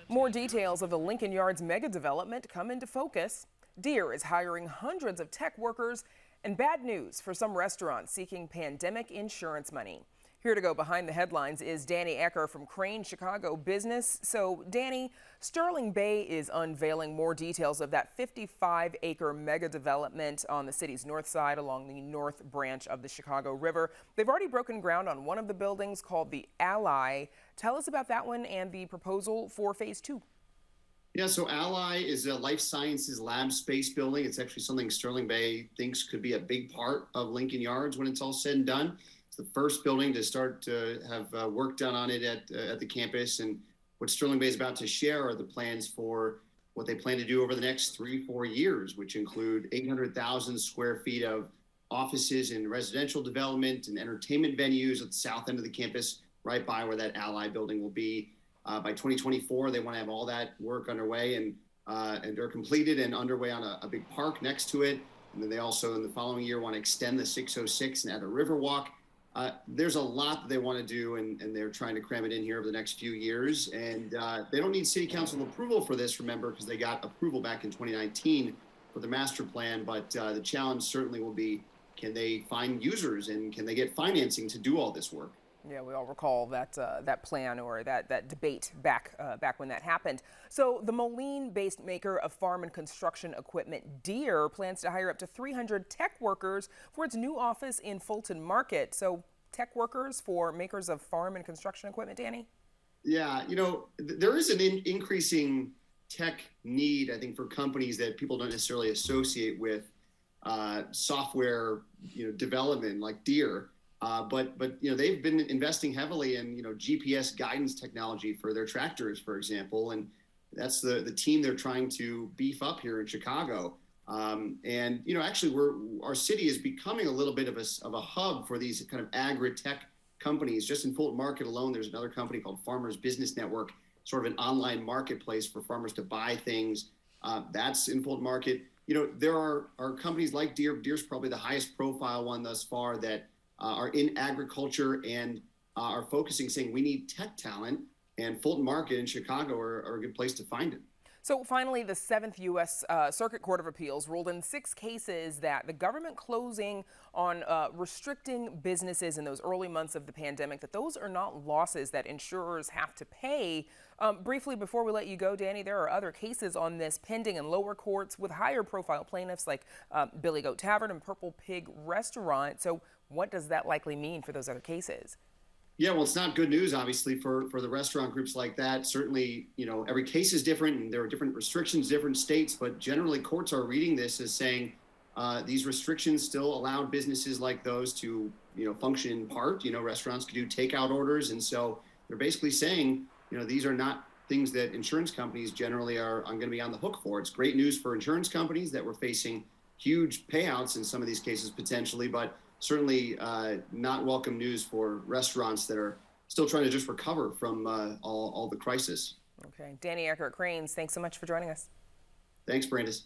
More details of the Lincoln Yards mega development come into focus. Deere is hiring hundreds of tech workers, and bad news for some restaurants seeking pandemic insurance money. Here to go behind the headlines is Danny Ecker from Crain, Chicago Business. So, Danny, Sterling Bay is unveiling more details of that 55-acre mega development on the city's north side along the north branch of the Chicago River. They've already broken ground on one of the buildings called the Ally. Tell us about that one and the proposal for phase 2. Yeah, so Ally is a life sciences lab space building. It's actually something Sterling Bay thinks could be a big part of Lincoln Yards when it's all said and done. It's the first building to start to have work done on it at the campus. And what Sterling Bay is about to share are the plans for what they plan to do over the next 3-4 years, which include 800,000 square feet of offices and residential development and entertainment venues at the south end of the campus, right by where that Ally building will be. By 2024, they want to have all that work underway and they're completed and underway on a big park next to it. And then they also, in the following year, want to extend the 606 and add a Riverwalk. There's a lot that they want to do, and they're trying to cram it in here over the next few years. And they don't need city council approval for this, remember, because they got approval back in 2019 for the master plan. But the challenge certainly will be, can they find users and can they get financing to do all this work? Yeah, we all recall that that plan or that debate back when that happened. So the Moline-based maker of farm and construction equipment, Deere, plans to hire up to 300 tech workers for its new office in Fulton Market. So tech workers for makers of farm and construction equipment, Danny? Yeah, there is an increasing tech need, I think, for companies that people don't necessarily associate with software, development like Deere. But they've been investing heavily in GPS guidance technology for their tractors, for example, and that's the team they're trying to beef up here in Chicago. Actually, our city is becoming a little bit of a hub for these kind of agri-tech companies. Just in Fulton Market alone, there's another company called Farmers Business Network, sort of an online marketplace for farmers to buy things. That's in Fulton Market. There are companies like Deere. Deere's probably the highest profile one thus far that are in agriculture and are focusing, saying we need tech talent, and Fulton Market in Chicago are a good place to find it. So finally, the 7th U.S. Circuit Court of Appeals ruled in 6 cases that the government closing on restricting businesses in those early months of the pandemic, that those are not losses that insurers have to pay. Briefly, before we let you go, Danny, there are other cases on this pending in lower courts with higher profile plaintiffs like Billy Goat Tavern and Purple Pig Restaurant. So what does that likely mean for those other cases? Yeah, well, it's not good news, obviously, for the restaurant groups like that. Certainly, every case is different and there are different restrictions, different states, but generally courts are reading this as saying these restrictions still allow businesses like those to, function in part. Restaurants could do takeout orders. And so they're basically saying, these are not things that insurance companies generally are going to be on the hook for. It's great news for insurance companies that we're facing huge payouts in some of these cases potentially, but certainly not welcome news for restaurants that are still trying to just recover from all the crisis. Okay. Danny Ecker at Crain's, thanks so much for joining us. Thanks, Brandis.